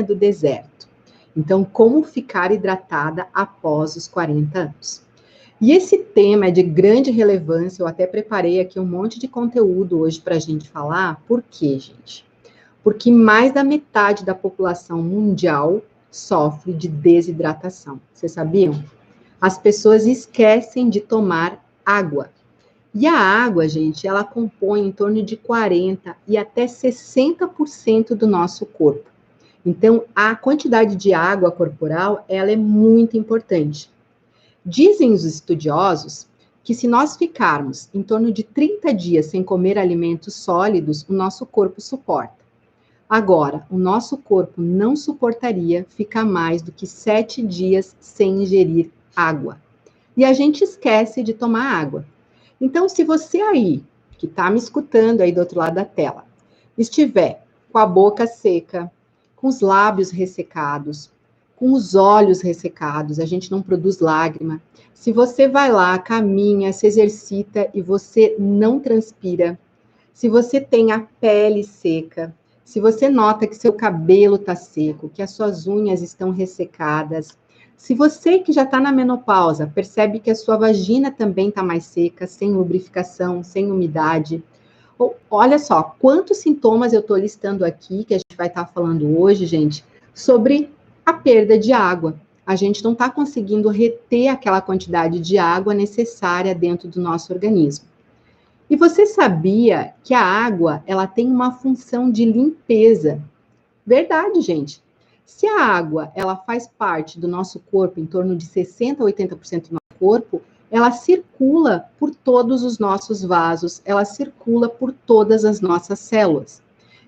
do deserto. Então, como ficar hidratada após os 40 anos. E esse tema é de grande relevância, eu até preparei aqui um monte de conteúdo hoje para a gente falar. Por quê, gente? Porque mais da metade da população mundial sofre de desidratação. Vocês sabiam? As pessoas esquecem de tomar água. E a água, gente, ela compõe em torno de 40% e até 60% do nosso corpo. Então, a quantidade de água corporal, ela é muito importante. Dizem os estudiosos que se nós ficarmos em torno de 30 dias sem comer alimentos sólidos, o nosso corpo suporta. Agora, o nosso corpo não suportaria ficar mais do que 7 dias sem ingerir água. E a gente esquece de tomar água. Então, se você aí, que está me escutando aí do outro lado da tela, estiver com a boca seca, com os lábios ressecados, com os olhos ressecados, a gente não produz lágrima. Se você vai lá, caminha, se exercita e você não transpira, se você tem a pele seca, se você nota que seu cabelo está seco, que as suas unhas estão ressecadas, se você que já está na menopausa percebe que a sua vagina também está mais seca, sem lubrificação, sem umidade, olha só, quantos sintomas eu estou listando aqui, que a gente vai estar falando hoje, gente, sobre a perda de água. A gente não está conseguindo reter aquela quantidade de água necessária dentro do nosso organismo. E você sabia que a água, ela tem uma função de limpeza? Verdade, gente. Se a água, ela faz parte do nosso corpo, em torno de 60% a 80% do nosso corpo, ela circula por todos os nossos vasos, ela circula por todas as nossas células.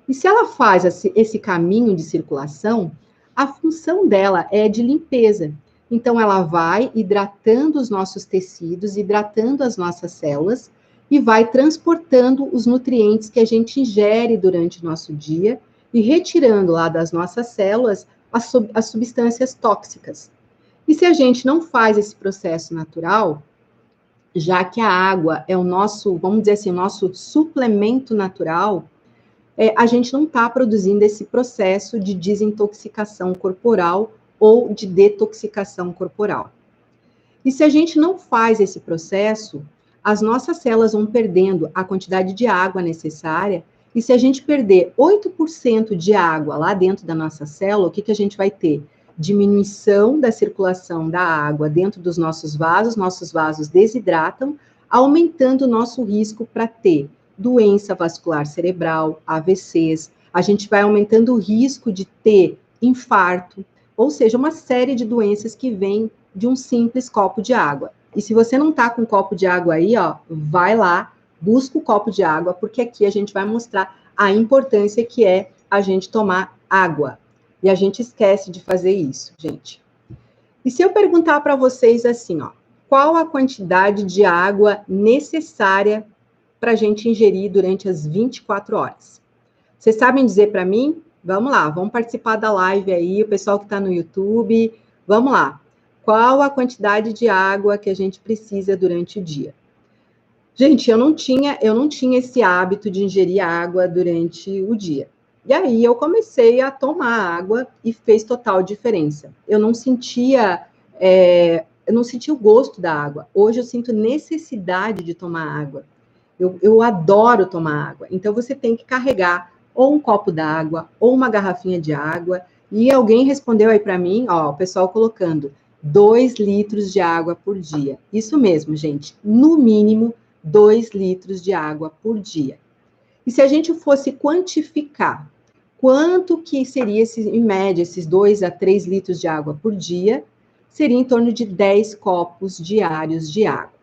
E se ela faz esse caminho de circulação, a função dela é de limpeza. Então, ela vai hidratando os nossos tecidos, hidratando as nossas células e vai transportando os nutrientes que a gente ingere durante o nosso dia e retirando lá das nossas células as substâncias tóxicas. E se a gente não faz esse processo natural, já que a água é o nosso, vamos dizer assim, o nosso suplemento natural, a gente não está produzindo esse processo de desintoxicação corporal ou de detoxicação corporal. E se a gente não faz esse processo, as nossas células vão perdendo a quantidade de água necessária, e se a gente perder 8% de água lá dentro da nossa célula, o que a gente vai ter? Diminuição da circulação da água dentro dos nossos vasos desidratam, aumentando o nosso risco para ter doença vascular cerebral, AVCs, a gente vai aumentando o risco de ter infarto, ou seja, uma série de doenças que vêm de um simples copo de água. E se você não está com um copo de água aí, ó, vai lá, busca o copo de água, porque aqui a gente vai mostrar a importância que é a gente tomar água. E a gente esquece de fazer isso, gente. E se eu perguntar para vocês assim, ó, qual a quantidade de água necessária para a gente ingerir durante as 24 horas? Vocês sabem dizer para mim? Vamos lá, vamos participar da live aí, o pessoal que está no YouTube, vamos lá. Qual a quantidade de água que a gente precisa durante o dia? Gente, eu não tinha esse hábito de ingerir água durante o dia. E aí eu comecei a tomar água e fez total diferença. Eu não sentia o gosto da água. Hoje eu sinto necessidade de tomar água. Eu adoro tomar água. Então você tem que carregar ou um copo d'água ou uma garrafinha de água. E alguém respondeu aí para mim, ó, o pessoal colocando 2 litros de água por dia. Isso mesmo, gente. No mínimo 2 litros de água por dia. E se a gente fosse quantificar quanto que seria, em média, esses 2 a 3 litros de água por dia, seria em torno de 10 copos diários de água.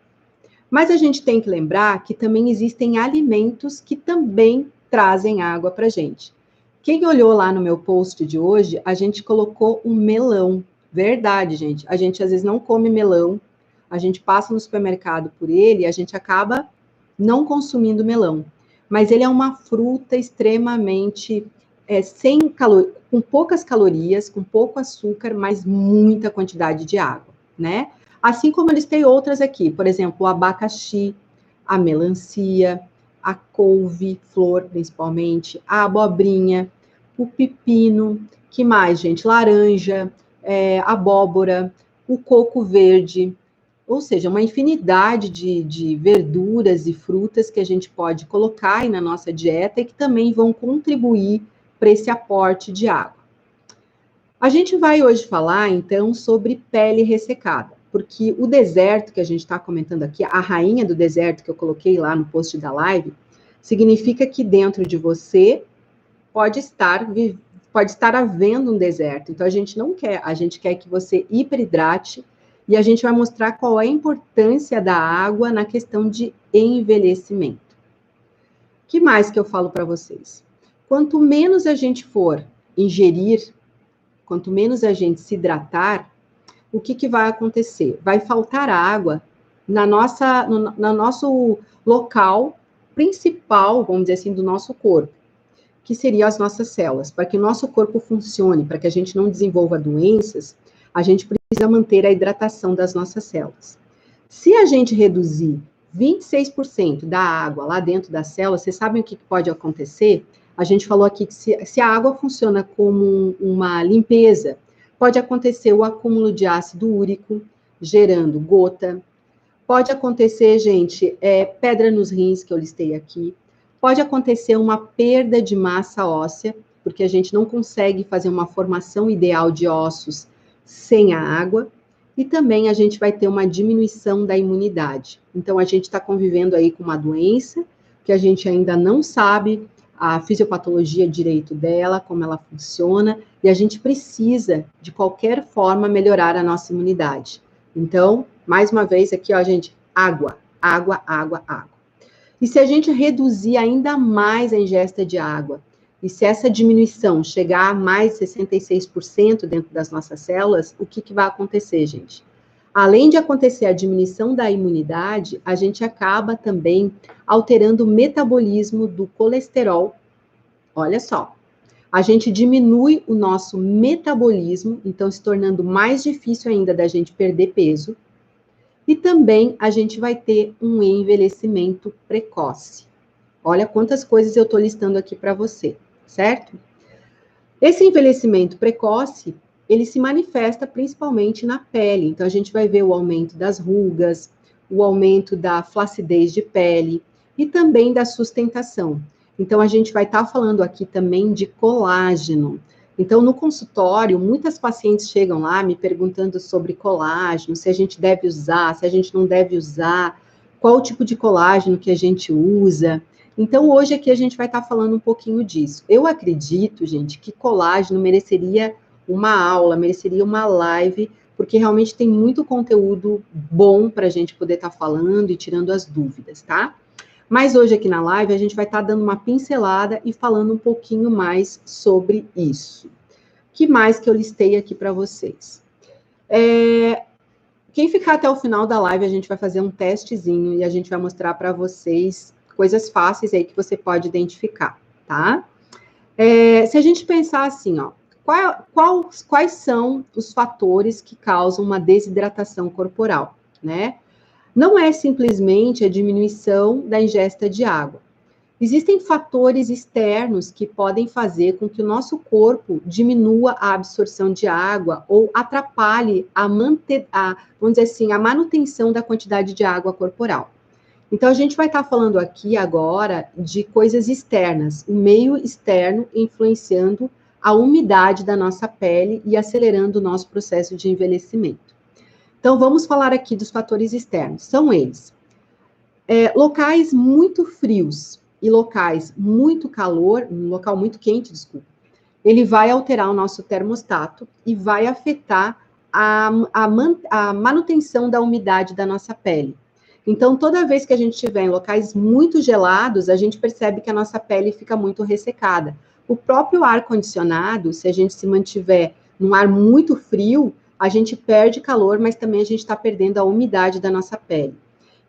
Mas a gente tem que lembrar que também existem alimentos que também trazem água para a gente. Quem olhou lá no meu post de hoje, a gente colocou um melão. Verdade, gente. A gente às vezes não come melão, a gente passa no supermercado por ele e a gente acaba não consumindo melão. Mas ele é uma fruta extremamente com poucas calorias, com pouco açúcar, mas muita quantidade de água, né? Assim como eles têm outras aqui, por exemplo, o abacaxi, a melancia, a couve-flor, principalmente, a abobrinha, o pepino, que mais, gente? Laranja, abóbora, o coco verde, ou seja, uma infinidade de verduras e frutas que a gente pode colocar aí na nossa dieta e que também vão contribuir para esse aporte de água. A gente vai hoje falar, então, sobre pele ressecada, porque o deserto que a gente está comentando aqui, a rainha do deserto que eu coloquei lá no post da live, significa que dentro de você pode estar havendo um deserto. Então, a gente não quer, a gente quer que você hiperidrate e a gente vai mostrar qual é a importância da água na questão de envelhecimento. O que mais que eu falo para vocês? Quanto menos a gente for ingerir, quanto menos a gente se hidratar, o que vai acontecer? Vai faltar água no nosso local principal, vamos dizer assim, do nosso corpo, que seriam as nossas células. Para que o nosso corpo funcione, para que a gente não desenvolva doenças, a gente precisa manter a hidratação das nossas células. Se a gente reduzir 26% da água lá dentro das células, vocês sabem o que pode acontecer? A gente falou aqui que se a água funciona como uma limpeza, pode acontecer o acúmulo de ácido úrico, gerando gota. Pode acontecer, gente, pedra nos rins, que eu listei aqui. Pode acontecer uma perda de massa óssea, porque a gente não consegue fazer uma formação ideal de ossos sem a água. E também a gente vai ter uma diminuição da imunidade. Então, a gente está convivendo aí com uma doença que a gente ainda não sabe a fisiopatologia direito dela, como ela funciona, e a gente precisa, de qualquer forma, melhorar a nossa imunidade. Então, mais uma vez aqui, ó, gente, água, água, água, água. E se a gente reduzir ainda mais a ingesta de água, e se essa diminuição chegar a mais de 66% dentro das nossas células, o que vai acontecer, gente? Além de acontecer a diminuição da imunidade, a gente acaba também alterando o metabolismo do colesterol. Olha só, a gente diminui o nosso metabolismo, então se tornando mais difícil ainda da gente perder peso. E também a gente vai ter um envelhecimento precoce. Olha quantas coisas eu estou listando aqui para você, certo? Esse envelhecimento precoce, ele se manifesta principalmente na pele. Então, a gente vai ver o aumento das rugas, o aumento da flacidez de pele e também da sustentação. Então, a gente vai estar falando aqui também de colágeno. Então, no consultório, muitas pacientes chegam lá me perguntando sobre colágeno, se a gente deve usar, se a gente não deve usar, qual o tipo de colágeno que a gente usa. Então, hoje aqui a gente vai estar falando um pouquinho disso. Eu acredito, gente, que colágeno mereceria uma aula, mereceria uma live, porque realmente tem muito conteúdo bom para a gente poder estar falando e tirando as dúvidas, tá? Mas hoje aqui na live a gente vai estar dando uma pincelada e falando um pouquinho mais sobre isso. O que mais que eu listei aqui para vocês? Quem ficar até o final da live, a gente vai fazer um testezinho e a gente vai mostrar para vocês coisas fáceis aí que você pode identificar, tá? Se a gente pensar assim, ó, quais são os fatores que causam uma desidratação corporal, né? Não é simplesmente a diminuição da ingesta de água. Existem fatores externos que podem fazer com que o nosso corpo diminua a absorção de água ou atrapalhe vamos dizer assim, a manutenção da quantidade de água corporal. Então, a gente vai estar falando aqui agora de coisas externas, o meio externo influenciando a umidade da nossa pele e acelerando o nosso processo de envelhecimento. Então, vamos falar aqui dos fatores externos. São eles: locais muito frios e locais muito calor, um local muito quente, desculpa, ele vai alterar o nosso termostato e vai afetar a manutenção da umidade da nossa pele. Então, toda vez que a gente estiver em locais muito gelados, a gente percebe que a nossa pele fica muito ressecada. O próprio ar-condicionado, se a gente se mantiver num ar muito frio, a gente perde calor, mas também a gente está perdendo a umidade da nossa pele.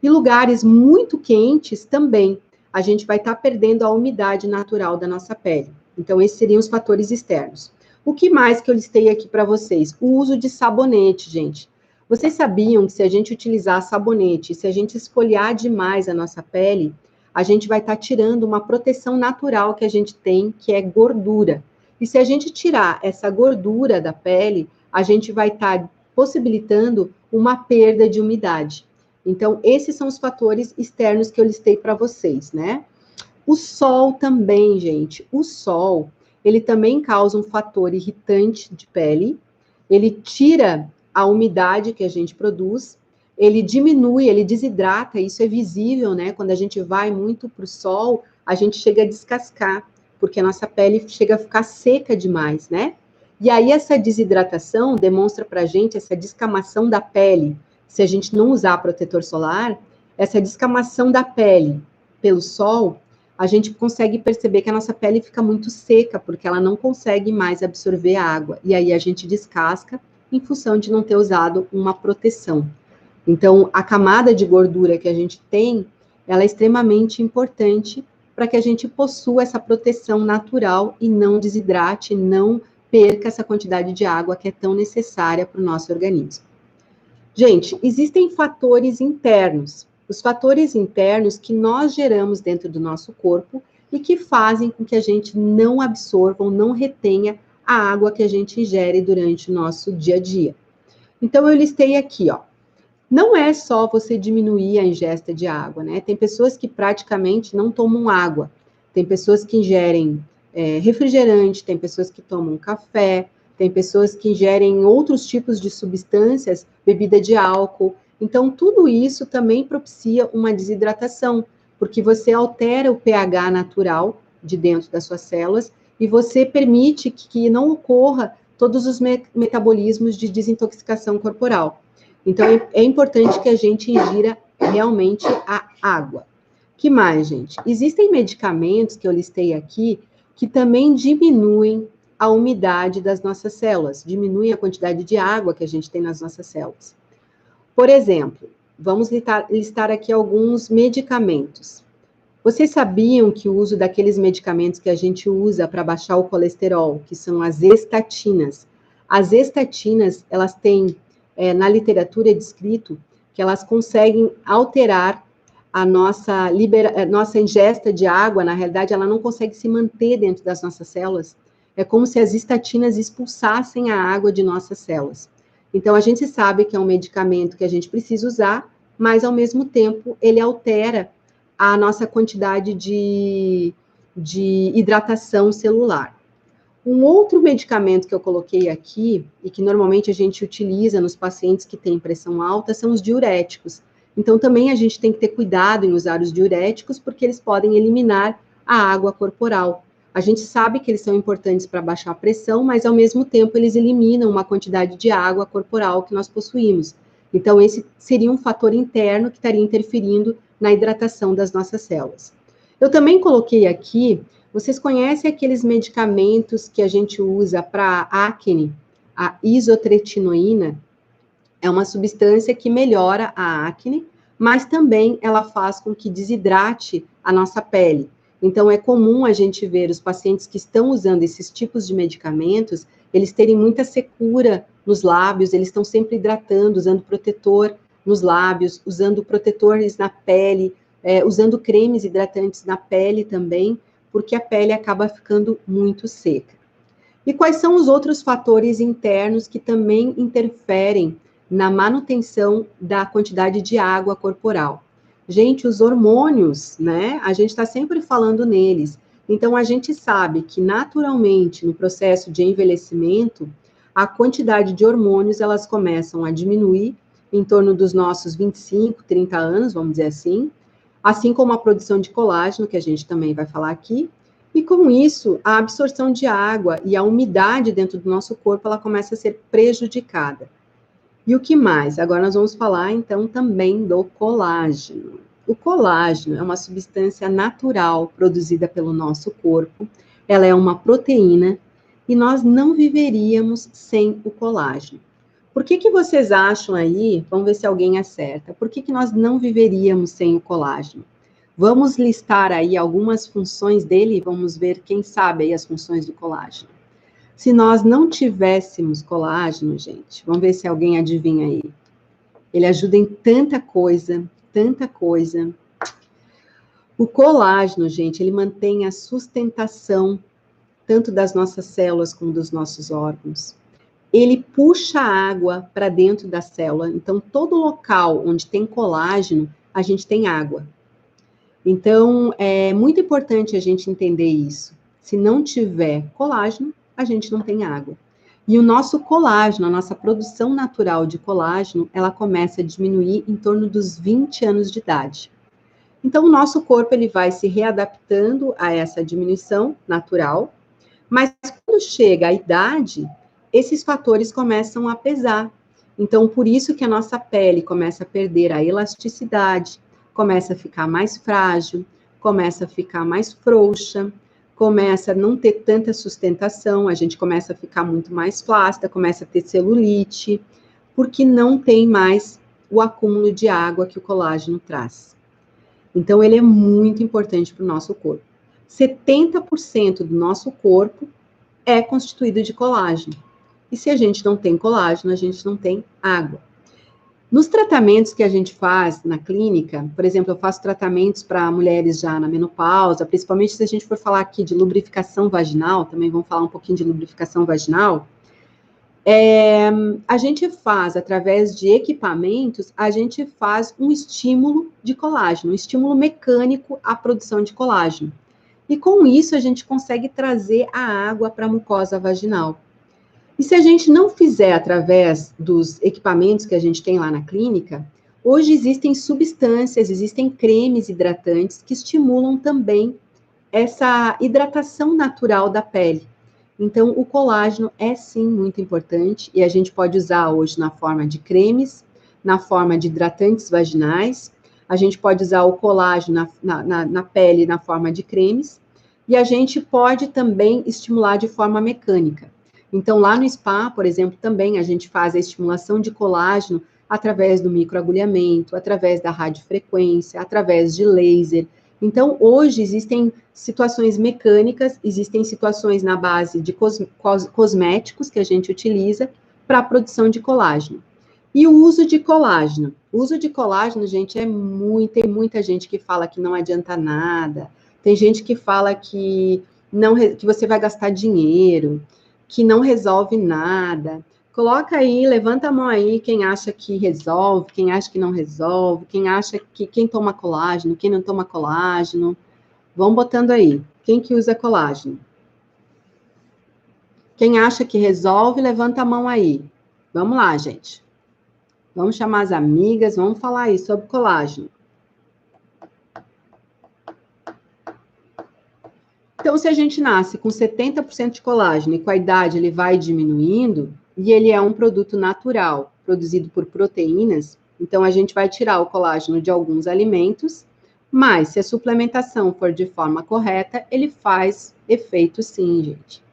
E lugares muito quentes também, a gente vai estar perdendo a umidade natural da nossa pele. Então, esses seriam os fatores externos. O que mais que eu listei aqui para vocês? O uso de sabonete, gente. Vocês sabiam que se a gente utilizar sabonete, se a gente esfoliar demais a nossa pele, a gente vai estar tirando uma proteção natural que a gente tem, que é gordura. E se a gente tirar essa gordura da pele, a gente vai estar possibilitando uma perda de umidade. Então, esses são os fatores externos que eu listei para vocês, né? O sol também, gente. O sol, ele também causa um fator irritante de pele. Ele tira a umidade que a gente produz. Ele diminui, ele desidrata. Isso é visível, né? Quando a gente vai muito para o sol, a gente chega a descascar, porque a nossa pele chega a ficar seca demais, né? E aí essa desidratação demonstra para a gente essa descamação da pele. Se a gente não usar protetor solar, essa descamação da pele pelo sol, a gente consegue perceber que a nossa pele fica muito seca, porque ela não consegue mais absorver a água. E aí a gente descasca em função de não ter usado uma proteção. Então, a camada de gordura que a gente tem, ela é extremamente importante para que a gente possua essa proteção natural e não desidrate, não perca essa quantidade de água que é tão necessária para o nosso organismo. Gente, existem fatores internos. Os fatores internos que nós geramos dentro do nosso corpo e que fazem com que a gente não absorva ou não retenha a água que a gente ingere durante o nosso dia a dia. Então, eu listei aqui, ó. Não é só você diminuir a ingesta de água, né? Tem pessoas que praticamente não tomam água. Tem pessoas que ingerem refrigerante, tem pessoas que tomam café, tem pessoas que ingerem outros tipos de substâncias, bebida de álcool. Então, tudo isso também propicia uma desidratação, porque você altera o pH natural de dentro das suas células e você permite que não ocorra todos os metabolismos de desintoxicação corporal. Então, é importante que a gente ingira realmente a água. Que mais, gente? Existem medicamentos que eu listei aqui que também diminuem a umidade das nossas células, diminuem a quantidade de água que a gente tem nas nossas células. Por exemplo, vamos listar aqui alguns medicamentos. Vocês sabiam que o uso daqueles medicamentos que a gente usa para baixar o colesterol, que são as estatinas, elas têm, na literatura descrito, que elas conseguem alterar a nossa ingesta de água, na realidade, ela não consegue se manter dentro das nossas células. É como se as estatinas expulsassem a água de nossas células. Então, a gente sabe que é um medicamento que a gente precisa usar, mas, ao mesmo tempo, ele altera a nossa quantidade de hidratação celular. Um outro medicamento que eu coloquei aqui, e que normalmente a gente utiliza nos pacientes que têm pressão alta, são os diuréticos. Então, também a gente tem que ter cuidado em usar os diuréticos, porque eles podem eliminar a água corporal. A gente sabe que eles são importantes para baixar a pressão, mas, ao mesmo tempo, eles eliminam uma quantidade de água corporal que nós possuímos. Então, esse seria um fator interno que estaria interferindo na hidratação das nossas células. Eu também coloquei aqui, vocês conhecem aqueles medicamentos que a gente usa para acne? A isotretinoína é uma substância que melhora a acne, mas também ela faz com que desidrate a nossa pele. Então, é comum a gente ver os pacientes que estão usando esses tipos de medicamentos, eles terem muita secura nos lábios, eles estão sempre hidratando, usando protetor nos lábios, usando protetores na pele, usando cremes hidratantes na pele também, porque a pele acaba ficando muito seca. E quais são os outros fatores internos que também interferem na manutenção da quantidade de água corporal? Gente, os hormônios, né? A gente está sempre falando neles. Então, a gente sabe que, naturalmente, no processo de envelhecimento, a quantidade de hormônios, elas começam a diminuir em torno dos nossos 25, 30 anos, vamos dizer assim como a produção de colágeno, que a gente também vai falar aqui, e com isso, a absorção de água e a umidade dentro do nosso corpo, ela começa a ser prejudicada. E o que mais? Agora nós vamos falar, então, também do colágeno. O colágeno é uma substância natural produzida pelo nosso corpo, ela é uma proteína, e nós não viveríamos sem o colágeno. Por que vocês acham aí, vamos ver se alguém acerta, por que nós não viveríamos sem o colágeno? Vamos listar aí algumas funções dele, vamos ver quem sabe aí as funções do colágeno. Se nós não tivéssemos colágeno, gente, vamos ver se alguém adivinha aí. Ele ajuda em tanta coisa, tanta coisa. O colágeno, gente, ele mantém a sustentação tanto das nossas células como dos nossos órgãos. Ele puxa a água para dentro da célula. Então, todo local onde tem colágeno, a gente tem água. Então, é muito importante a gente entender isso. Se não tiver colágeno, a gente não tem água. E o nosso colágeno, a nossa produção natural de colágeno, ela começa a diminuir em torno dos 20 anos de idade. Então, o nosso corpo ele vai se readaptando a essa diminuição natural, mas quando chega a idade, esses fatores começam a pesar. Então, por isso que a nossa pele começa a perder a elasticidade, começa a ficar mais frágil, começa a ficar mais frouxa, começa a não ter tanta sustentação, a gente começa a ficar muito mais flácida, começa a ter celulite, porque não tem mais o acúmulo de água que o colágeno traz. Então, ele é muito importante para o nosso corpo. 70% do nosso corpo é constituído de colágeno. E se a gente não tem colágeno, a gente não tem água. Nos tratamentos que a gente faz na clínica, por exemplo, eu faço tratamentos para mulheres já na menopausa, principalmente se a gente for falar aqui de lubrificação vaginal, também vamos falar um pouquinho de lubrificação vaginal, a gente faz, através de equipamentos, a gente faz um estímulo de colágeno, um estímulo mecânico à produção de colágeno. E com isso, a gente consegue trazer a água para a mucosa vaginal. E se a gente não fizer através dos equipamentos que a gente tem lá na clínica, hoje existem substâncias, existem cremes hidratantes que estimulam também essa hidratação natural da pele. Então, o colágeno é sim muito importante e a gente pode usar hoje na forma de cremes, na forma de hidratantes vaginais, a gente pode usar o colágeno na pele na forma de cremes e a gente pode também estimular de forma mecânica. Então, lá no spa, por exemplo, também a gente faz a estimulação de colágeno através do microagulhamento, através da radiofrequência, através de laser. Então, hoje existem situações mecânicas, existem situações na base de cosméticos que a gente utiliza para a produção de colágeno. E o uso de colágeno? O uso de colágeno, gente, tem muita gente que fala que não adianta nada, tem gente que fala que você vai gastar dinheiro, que não resolve nada. Coloca aí, levanta a mão aí, quem acha que resolve, quem acha que não resolve, quem acha que quem toma colágeno, quem não toma colágeno. Vão botando aí. Quem que usa colágeno? Quem acha que resolve, levanta a mão aí. Vamos lá, gente. Vamos chamar as amigas, vamos falar aí sobre colágeno. Então, se a gente nasce com 70% de colágeno e com a idade ele vai diminuindo, e ele é um produto natural, produzido por proteínas, então a gente vai tirar o colágeno de alguns alimentos, mas se a suplementação for de forma correta, ele faz efeito sim, gente.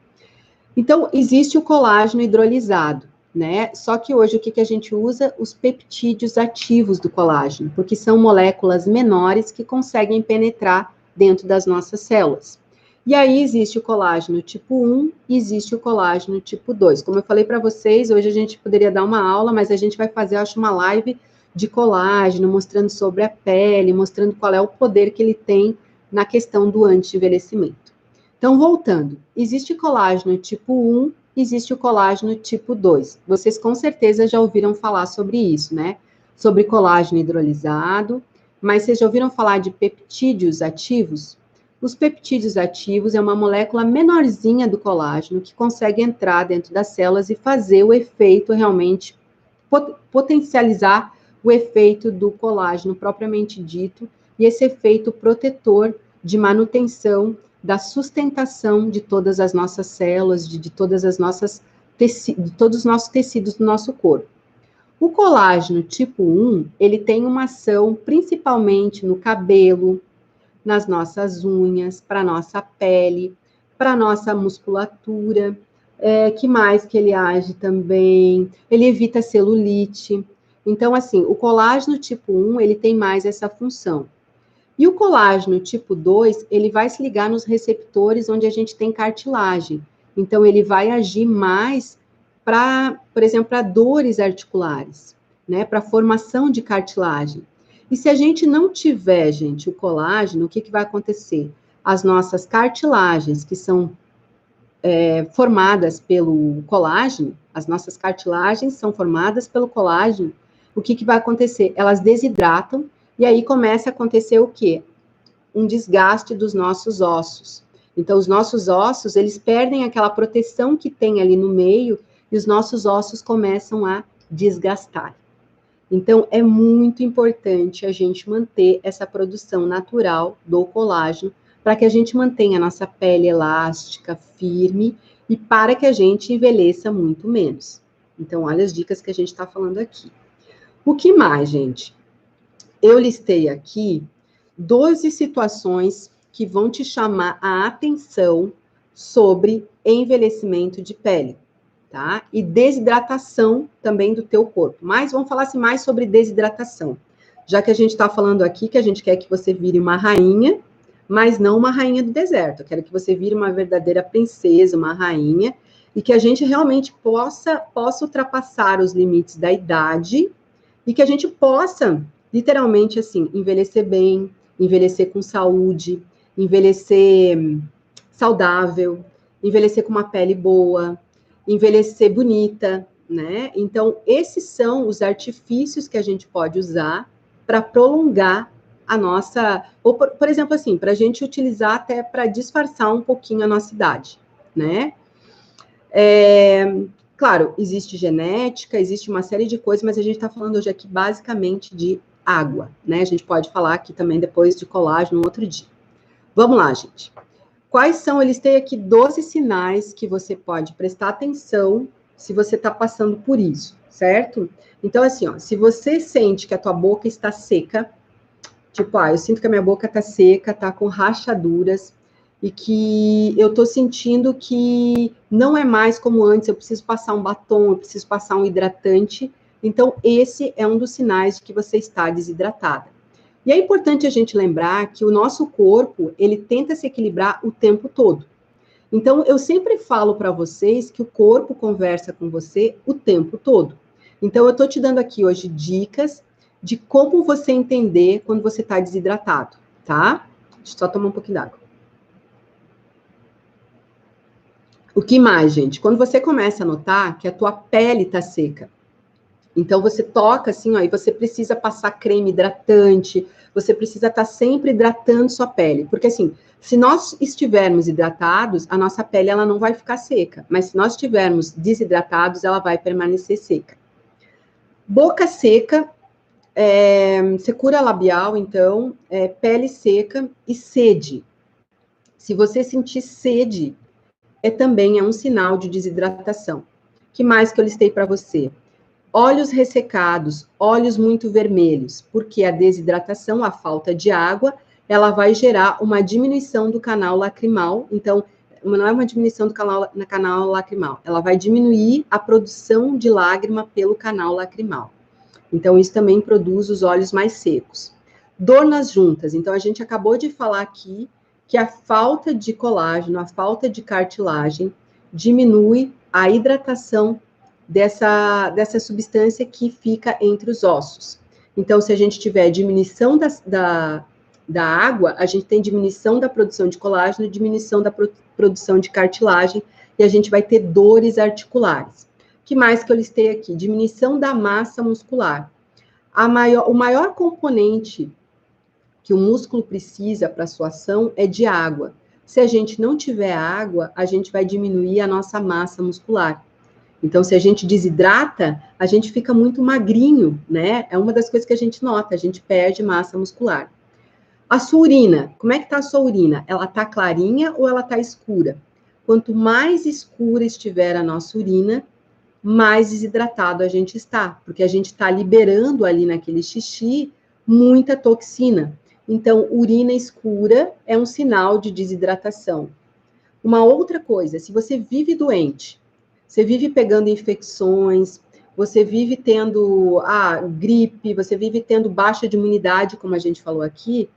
Então, existe o colágeno hidrolisado, né? Só que hoje o que a gente usa? Os peptídeos ativos do colágeno, porque são moléculas menores que conseguem penetrar dentro das nossas células. E aí existe o colágeno tipo 1 e existe o colágeno tipo 2. Como eu falei para vocês, hoje a gente poderia dar uma aula, mas a gente vai fazer, acho, uma live de colágeno, mostrando sobre a pele, mostrando qual é o poder que ele tem na questão do anti-envelhecimento. Então, voltando, existe colágeno tipo 1, existe o colágeno tipo 2. Vocês com certeza já ouviram falar sobre isso, né? Sobre colágeno hidrolisado, mas vocês já ouviram falar de peptídeos ativos? Os peptídeos ativos é uma molécula menorzinha do colágeno que consegue entrar dentro das células e fazer o efeito realmente, potencializar o efeito do colágeno propriamente dito, e esse efeito protetor de manutenção da sustentação de todas as nossas células, de todos os nossos tecidos do nosso corpo. O colágeno tipo 1, ele tem uma ação principalmente no cabelo, nas nossas unhas, para a nossa pele, para a nossa musculatura. Que mais que ele age também? Ele evita celulite. Então, assim, o colágeno tipo 1, ele tem mais essa função. E o colágeno tipo 2, ele vai se ligar nos receptores onde a gente tem cartilagem. Então, ele vai agir mais para, por exemplo, para dores articulares, né? Para formação de cartilagem. E se a gente não tiver, gente, o colágeno, o que vai acontecer? As nossas cartilagens, que são formadas pelo colágeno, as nossas cartilagens são formadas pelo colágeno, o que vai acontecer? Elas desidratam, e aí começa a acontecer o quê? Um desgaste dos nossos ossos. Então, os nossos ossos, eles perdem aquela proteção que tem ali no meio, e os nossos ossos começam a desgastar. Então, é muito importante a gente manter essa produção natural do colágeno, para que a gente mantenha a nossa pele elástica, firme, e para que a gente envelheça muito menos. Então, olha as dicas que a gente está falando aqui. O que mais, gente? Eu listei aqui 12 situações que vão te chamar a atenção sobre envelhecimento de pele, tá? E desidratação também do teu corpo. Mas vamos falar assim, mais sobre desidratação. Já que a gente está falando aqui que a gente quer que você vire uma rainha, mas não uma rainha do deserto. Eu quero que você vire uma verdadeira princesa, uma rainha, e que a gente realmente possa ultrapassar os limites da idade e que a gente possa, literalmente, assim, envelhecer bem, envelhecer com saúde, envelhecer saudável, envelhecer com uma pele boa, envelhecer bonita, né? Então, esses são os artifícios que a gente pode usar para prolongar a nossa, ou por exemplo, assim, para a gente utilizar até para disfarçar um pouquinho a nossa idade, né? Claro, existe genética, existe uma série de coisas, mas a gente está falando hoje aqui basicamente de água, né? A gente pode falar aqui também depois de colágeno um outro dia. Vamos lá, gente. Quais são? Eu listei aqui 12 sinais que você pode prestar atenção se você está passando por isso, certo? Então, assim, ó, se você sente que a tua boca está seca, tipo, eu sinto que a minha boca está seca, está com rachaduras, e que eu estou sentindo que não é mais como antes, eu preciso passar um batom, eu preciso passar um hidratante. Então, esse é um dos sinais de que você está desidratada. E é importante a gente lembrar que o nosso corpo, ele tenta se equilibrar o tempo todo. Então, eu sempre falo para vocês que o corpo conversa com você o tempo todo. Então, eu estou te dando aqui hoje dicas de como você entender quando você está desidratado, tá? Deixa eu só tomar um pouquinho d'água. O que mais, gente? Quando você começa a notar que a tua pele tá seca, então você toca assim, ó, e você precisa passar creme hidratante, você precisa estar sempre hidratando sua pele, porque assim, se nós estivermos hidratados, a nossa pele ela não vai ficar seca, mas se nós estivermos desidratados, ela vai permanecer seca. Boca seca, secura labial, então, pele seca e sede. Se você sentir sede, também é um sinal de desidratação. Que mais que eu listei para você? Olhos ressecados, olhos muito vermelhos, porque a desidratação, a falta de água, ela vai gerar uma diminuição do canal lacrimal. Então, não é uma diminuição do canal lacrimal, ela vai diminuir a produção de lágrima pelo canal lacrimal. Então, isso também produz os olhos mais secos. Dor nas juntas. Então, a gente acabou de falar aqui que a falta de colágeno, a falta de cartilagem, diminui a hidratação dessa substância que fica entre os ossos. Então, se a gente tiver diminuição da água, a gente tem diminuição da produção de colágeno, diminuição da produção de cartilagem, e a gente vai ter dores articulares. O que mais que eu listei aqui? Diminuição da massa muscular. O maior componente que o músculo precisa para sua ação é de água. Se a gente não tiver água, a gente vai diminuir a nossa massa muscular. Então, se a gente desidrata, a gente fica muito magrinho, né? É uma das coisas que a gente nota, a gente perde massa muscular. A sua urina, como é que tá a sua urina? Ela tá clarinha ou ela tá escura? Quanto mais escura estiver a nossa urina, mais desidratado a gente está, porque a gente está liberando ali naquele xixi muita toxina. Então, urina escura é um sinal de desidratação. Uma outra coisa, se você vive doente, você vive pegando infecções, você vive tendo gripe, você vive tendo baixa de imunidade, como a gente falou aqui,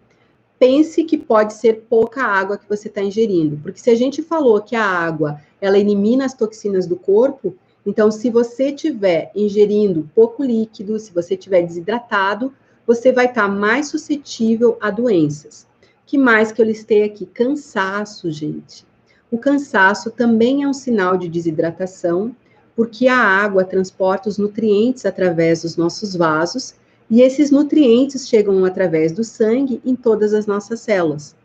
pense que pode ser pouca água que você está ingerindo. Porque se a gente falou que a água, ela elimina as toxinas do corpo, então se você estiver ingerindo pouco líquido, se você estiver desidratado, você vai estar mais suscetível a doenças. Que mais que eu listei aqui? Cansaço, gente. o cansaço também é um sinal de desidratação, porque a água transporta os nutrientes através dos nossos vasos, e esses nutrientes chegam através do sangue em todas as nossas células.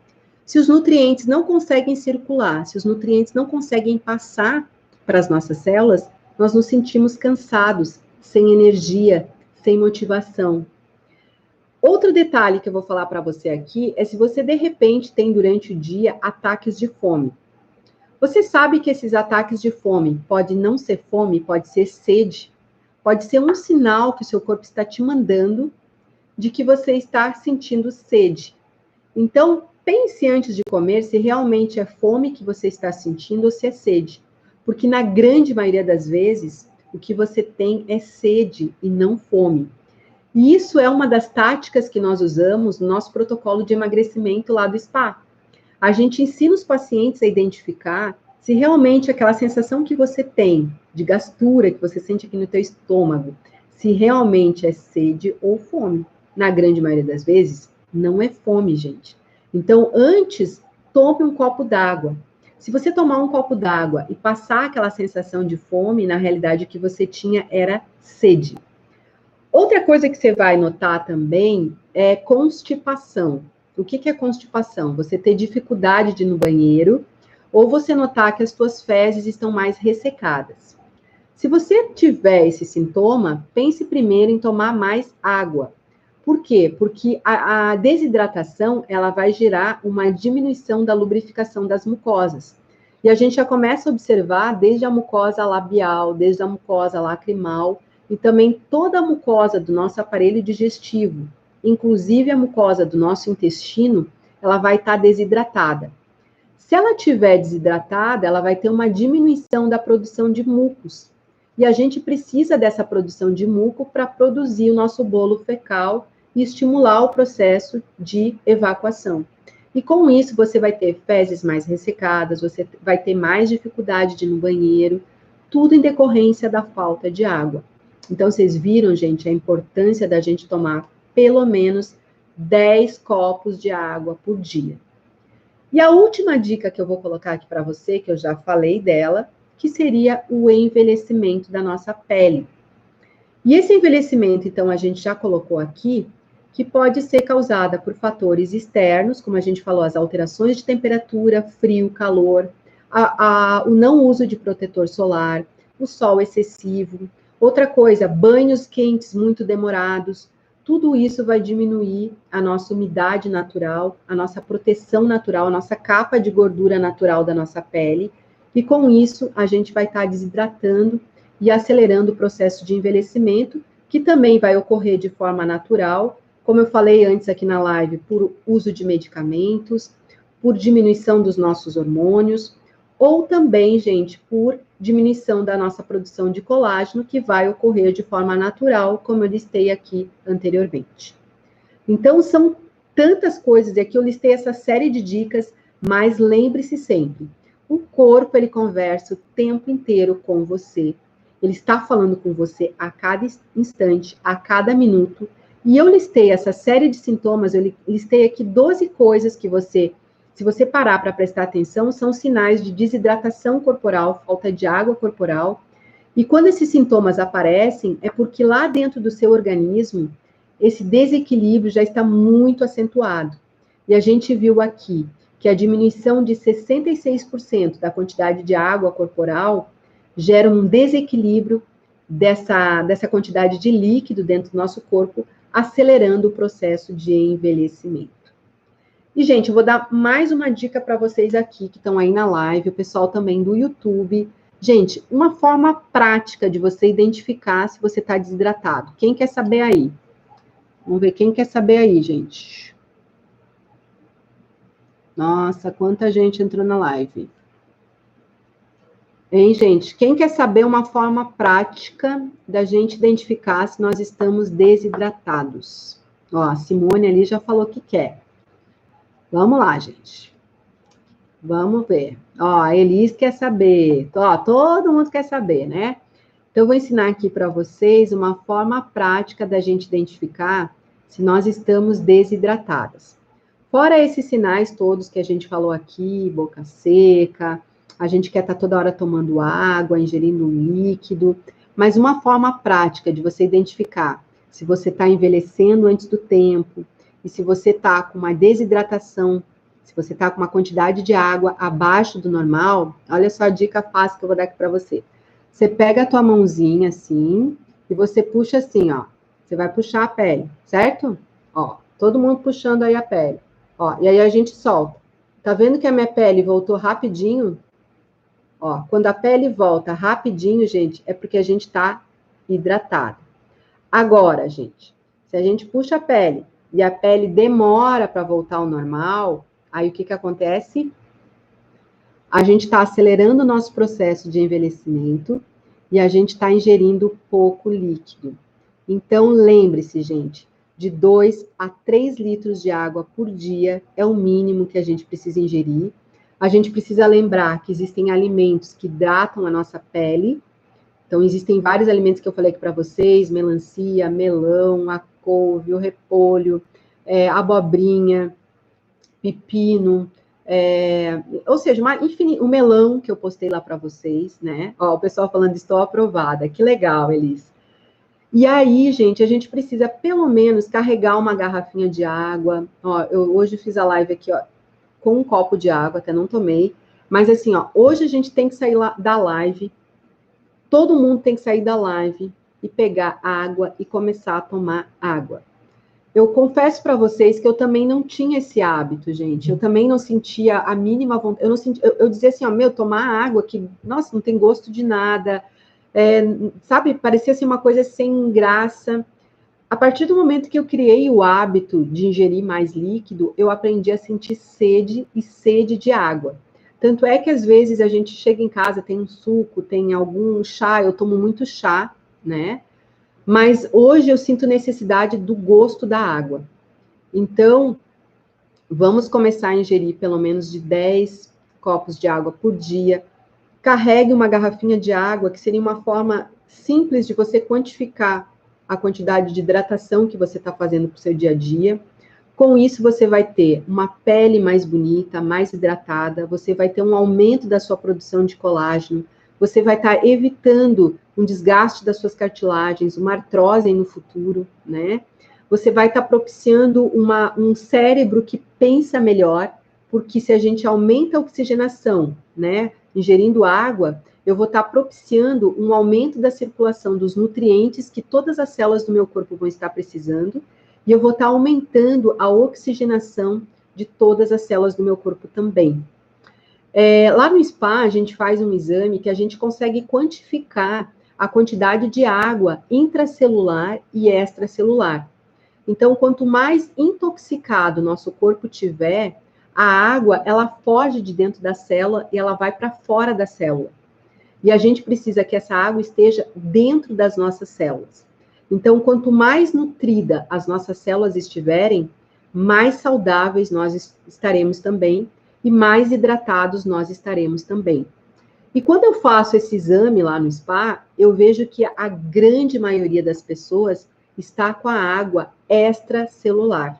Se os nutrientes não conseguem circular, se os nutrientes não conseguem passar para as nossas células, nós nos sentimos cansados, sem energia, sem motivação. Outro detalhe que eu vou falar para você aqui é se você, de repente, tem durante o dia ataques de fome. Você sabe que esses ataques de fome pode não ser fome, pode ser sede, pode ser um sinal que o seu corpo está te mandando de que você está sentindo sede. Então, pense antes de comer se realmente é fome que você está sentindo ou se é sede. Porque na grande maioria das vezes, o que você tem é sede e não fome. E isso é uma das táticas que nós usamos no nosso protocolo de emagrecimento lá do spa. A gente ensina os pacientes a identificar se realmente aquela sensação que você tem de gastura, que você sente aqui no teu estômago, se realmente é sede ou fome. Na grande maioria das vezes, não é fome, gente. Então, antes, tome um copo d'água. Se você tomar um copo d'água e passar aquela sensação de fome, na realidade o que você tinha era sede. Outra coisa que você vai notar também é constipação. O que é constipação? Você ter dificuldade de ir no banheiro ou você notar que as suas fezes estão mais ressecadas. Se você tiver esse sintoma, pense primeiro em tomar mais água. Por quê? Porque a desidratação, ela vai gerar uma diminuição da lubrificação das mucosas. E a gente já começa a observar desde a mucosa labial, desde a mucosa lacrimal, e também toda a mucosa do nosso aparelho digestivo, inclusive a mucosa do nosso intestino, ela vai estar desidratada. Se ela estiver desidratada, ela vai ter uma diminuição da produção de mucos. E a gente precisa dessa produção de muco para produzir o nosso bolo fecal e estimular o processo de evacuação. E com isso, você vai ter fezes mais ressecadas, você vai ter mais dificuldade de ir no banheiro, tudo em decorrência da falta de água. Então, vocês viram, gente, a importância da gente tomar pelo menos 10 copos de água por dia. E a última dica que eu vou colocar aqui para você, que eu já falei dela, que seria o envelhecimento da nossa pele. E esse envelhecimento, então, a gente já colocou aqui, que pode ser causada por fatores externos, como a gente falou, as alterações de temperatura, frio, calor, o não uso de protetor solar, o sol excessivo. Outra coisa, banhos quentes muito demorados. Tudo isso vai diminuir a nossa umidade natural, a nossa proteção natural, a nossa capa de gordura natural da nossa pele. E com isso, a gente vai estar desidratando e acelerando o processo de envelhecimento, que também vai ocorrer de forma natural, como eu falei antes aqui na live, por uso de medicamentos, por diminuição dos nossos hormônios, ou também, gente, por diminuição da nossa produção de colágeno, que vai ocorrer de forma natural, como eu listei aqui anteriormente. Então, são tantas coisas, e aqui eu listei essa série de dicas, mas lembre-se sempre, o corpo, ele conversa o tempo inteiro com você, ele está falando com você a cada instante, a cada minuto, e eu listei essa série de sintomas, eu listei aqui 12 coisas que você, se você parar para prestar atenção, são sinais de desidratação corporal, falta de água corporal. E quando esses sintomas aparecem, é porque lá dentro do seu organismo, esse desequilíbrio já está muito acentuado. E a gente viu aqui que a diminuição de 66% da quantidade de água corporal gera um desequilíbrio dessa quantidade de líquido dentro do nosso corpo, acelerando o processo de envelhecimento. E, gente, eu vou dar mais uma dica para vocês aqui, que estão aí na live, o pessoal também do YouTube. Gente, uma forma prática de você identificar se você está desidratado. Quem quer saber aí? Vamos ver quem quer saber aí, gente. Nossa, quanta gente entrou na live. Hein, gente? Quem quer saber uma forma prática da gente identificar se nós estamos desidratados? Ó, a Simone ali já falou que quer. Vamos lá, gente. Vamos ver. Ó, a Elis quer saber. Ó, todo mundo quer saber, né? Então, eu vou ensinar aqui para vocês uma forma prática da gente identificar se nós estamos desidratadas. Fora esses sinais todos que a gente falou aqui, boca seca, a gente quer estar toda hora tomando água, ingerindo líquido, mas uma forma prática de você identificar se você está envelhecendo antes do tempo, e se você está com uma desidratação, se você está com uma quantidade de água abaixo do normal, olha só a dica fácil que eu vou dar aqui para você. Você pega a tua mãozinha assim, e você puxa assim, ó. Você vai puxar a pele, certo? Ó, todo mundo puxando aí a pele. Ó, e aí a gente solta. Tá vendo que a minha pele voltou rapidinho? Ó, quando a pele volta rapidinho, gente, é porque a gente tá hidratado. Agora, gente, se a gente puxa a pele e a pele demora para voltar ao normal, aí o que que acontece? A gente está acelerando o nosso processo de envelhecimento e a gente está ingerindo pouco líquido. Então, lembre-se, gente, de 2 a 3 litros de água por dia é o mínimo que a gente precisa ingerir. A gente precisa lembrar que existem alimentos que hidratam a nossa pele. Então, existem vários alimentos que eu falei aqui para vocês: melancia, melão, a couve, o repolho, abobrinha, pepino, ou seja, o melão que eu postei lá para vocês, né? Ó, o pessoal falando, estou aprovada. Que legal, Elis. E aí, gente, a gente precisa pelo menos carregar uma garrafinha de água. Ó, eu hoje fiz a live aqui, ó, com um copo de água, até não tomei. Mas assim, ó, hoje a gente tem que sair da live. Todo mundo tem que sair da live e pegar água e começar a tomar água. Eu confesso para vocês que eu também não tinha esse hábito, gente. Eu também não sentia a mínima vontade. Eu dizia assim, ó, tomar água que, nossa, não tem gosto de nada. Sabe, parecia assim uma coisa sem graça. A partir do momento que eu criei o hábito de ingerir mais líquido, eu aprendi a sentir sede e sede de água. Tanto é que às vezes a gente chega em casa, tem um suco, tem algum chá, eu tomo muito chá, né? Mas hoje eu sinto necessidade do gosto da água. Então, vamos começar a ingerir pelo menos de 10 copos de água por dia. Carregue uma garrafinha de água, que seria uma forma simples de você quantificar a quantidade de hidratação que você está fazendo para o seu dia a dia. Com isso, você vai ter uma pele mais bonita, mais hidratada, você vai ter um aumento da sua produção de colágeno, você vai estar evitando um desgaste das suas cartilagens, uma artrose no futuro, né? Você vai estar propiciando um cérebro que pensa melhor, porque se a gente aumenta a oxigenação, né, ingerindo água, eu vou estar propiciando um aumento da circulação dos nutrientes que todas as células do meu corpo vão estar precisando, e eu vou estar aumentando a oxigenação de todas as células do meu corpo também. Lá no spa, a gente faz um exame que a gente consegue quantificar a quantidade de água intracelular e extracelular. Então, quanto mais intoxicado o nosso corpo tiver, a água, ela foge de dentro da célula e ela vai para fora da célula. E a gente precisa que essa água esteja dentro das nossas células. Então, quanto mais nutrida as nossas células estiverem, mais saudáveis nós estaremos também e mais hidratados nós estaremos também. E quando eu faço esse exame lá no spa, eu vejo que a grande maioria das pessoas está com a água extracelular.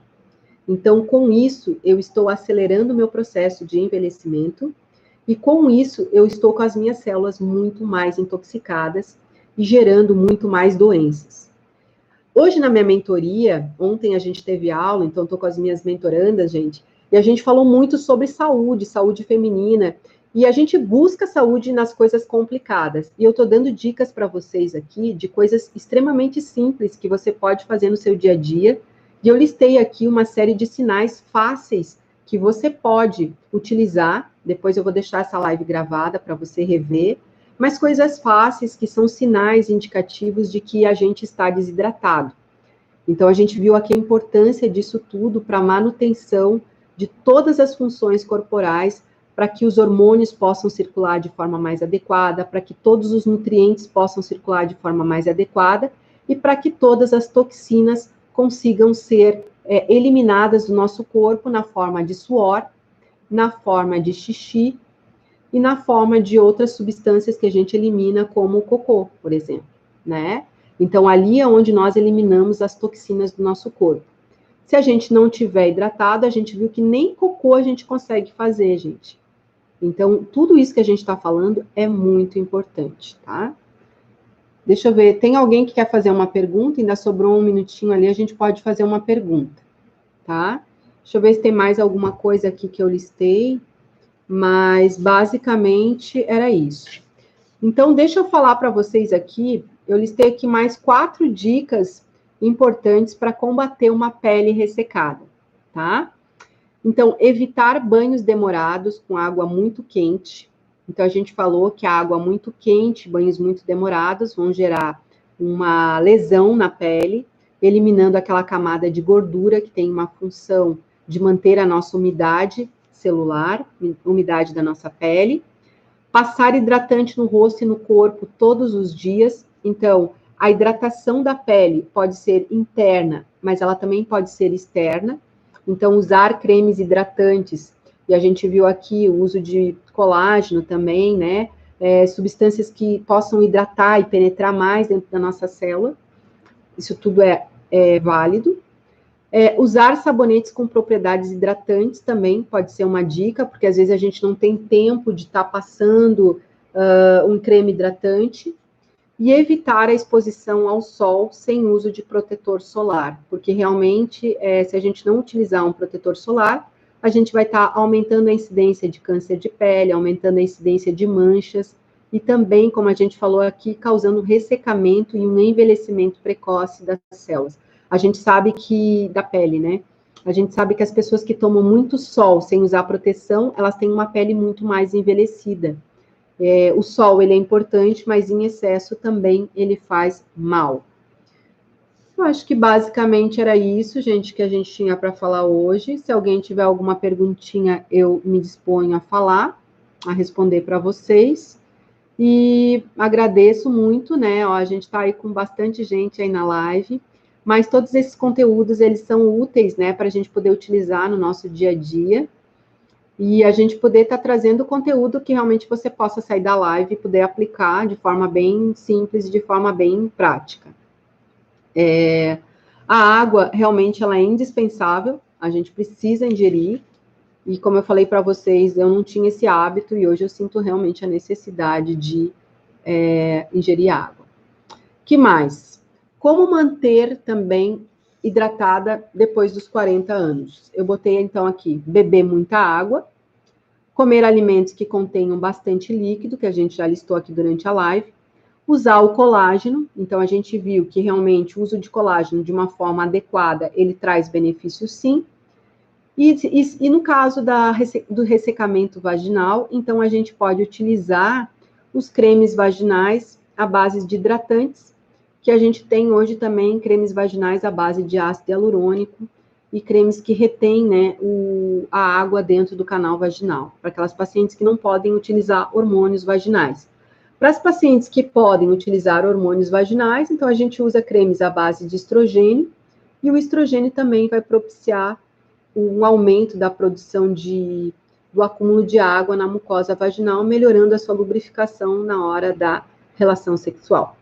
Então, com isso, eu estou acelerando o meu processo de envelhecimento e, com isso, eu estou com as minhas células muito mais intoxicadas e gerando muito mais doenças. Hoje, na minha mentoria, ontem a gente teve aula, então estou com as minhas mentorandas, gente, e a gente falou muito sobre saúde, saúde feminina, e a gente busca saúde nas coisas complicadas. E eu estou dando dicas para vocês aqui de coisas extremamente simples que você pode fazer no seu dia a dia. E eu listei aqui uma série de sinais fáceis que você pode utilizar. Depois eu vou deixar essa live gravada para você rever. Mas coisas fáceis que são sinais indicativos de que a gente está desidratado. Então, a gente viu aqui a importância disso tudo para a manutenção de todas as funções corporais, para que os hormônios possam circular de forma mais adequada, para que todos os nutrientes possam circular de forma mais adequada e para que todas as toxinas consigam ser eliminadas do nosso corpo na forma de suor, na forma de xixi e na forma de outras substâncias que a gente elimina, como o cocô, por exemplo, né? Então, ali é onde nós eliminamos as toxinas do nosso corpo. Se a gente não tiver hidratado, a gente viu que nem cocô a gente consegue fazer, gente. Então, tudo isso que a gente está falando é muito importante, tá? Deixa eu ver, tem alguém que quer fazer uma pergunta? Ainda sobrou um minutinho ali, a gente pode fazer uma pergunta, tá? Deixa eu ver se tem mais alguma coisa aqui que eu listei, mas basicamente era isso. Então, deixa eu falar para vocês aqui, eu listei aqui mais 4 dicas importantes para combater uma pele ressecada, tá? Então, evitar banhos demorados com água muito quente. Então, a gente falou que a água muito quente, banhos muito demorados, vão gerar uma lesão na pele, eliminando aquela camada de gordura que tem uma função de manter a nossa umidade celular, umidade da nossa pele. Passar hidratante no rosto e no corpo todos os dias. Então, a hidratação da pele pode ser interna, mas ela também pode ser externa. Então, usar cremes hidratantes, e a gente viu aqui o uso de colágeno também, né? Substâncias que possam hidratar e penetrar mais dentro da nossa célula. Isso tudo é válido. Usar sabonetes com propriedades hidratantes também pode ser uma dica, porque às vezes a gente não tem tempo de estar passando um creme hidratante. E evitar a exposição ao sol sem uso de protetor solar, porque realmente, se a gente não utilizar um protetor solar, a gente vai estar aumentando a incidência de câncer de pele, aumentando a incidência de manchas, e também, como a gente falou aqui, causando ressecamento e um envelhecimento precoce das células. A gente sabe que, da pele, né? A gente sabe que as pessoas que tomam muito sol sem usar proteção, elas têm uma pele muito mais envelhecida. O sol, ele é importante, mas em excesso também ele faz mal. Eu acho que basicamente era isso, gente, que a gente tinha para falar hoje. Se alguém tiver alguma perguntinha, eu me disponho a falar, a responder para vocês. E agradeço muito, né? Ó, a gente está aí com bastante gente aí na live, mas todos esses conteúdos, eles são úteis, né, para a gente poder utilizar no nosso dia a dia. E a gente poder estar trazendo conteúdo que realmente você possa sair da live e poder aplicar de forma bem simples e de forma bem prática. A água, realmente, ela é indispensável, a gente precisa ingerir, e como eu falei para vocês, eu não tinha esse hábito, e hoje eu sinto realmente a necessidade de ingerir água. Que mais? Como manter também hidratada depois dos 40 anos? Eu botei, então, aqui, beber muita água, comer alimentos que contenham bastante líquido, que a gente já listou aqui durante a live, usar o colágeno, então a gente viu que realmente o uso de colágeno de uma forma adequada, ele traz benefícios sim, e no caso do ressecamento vaginal, então a gente pode utilizar os cremes vaginais à base de hidratantes, que a gente tem hoje também cremes vaginais à base de ácido hialurônico, e cremes que retêm, né, a água dentro do canal vaginal, para aquelas pacientes que não podem utilizar hormônios vaginais. Para as pacientes que podem utilizar hormônios vaginais, então a gente usa cremes à base de estrogênio, e o estrogênio também vai propiciar um aumento da produção do acúmulo de água na mucosa vaginal, melhorando a sua lubrificação na hora da relação sexual.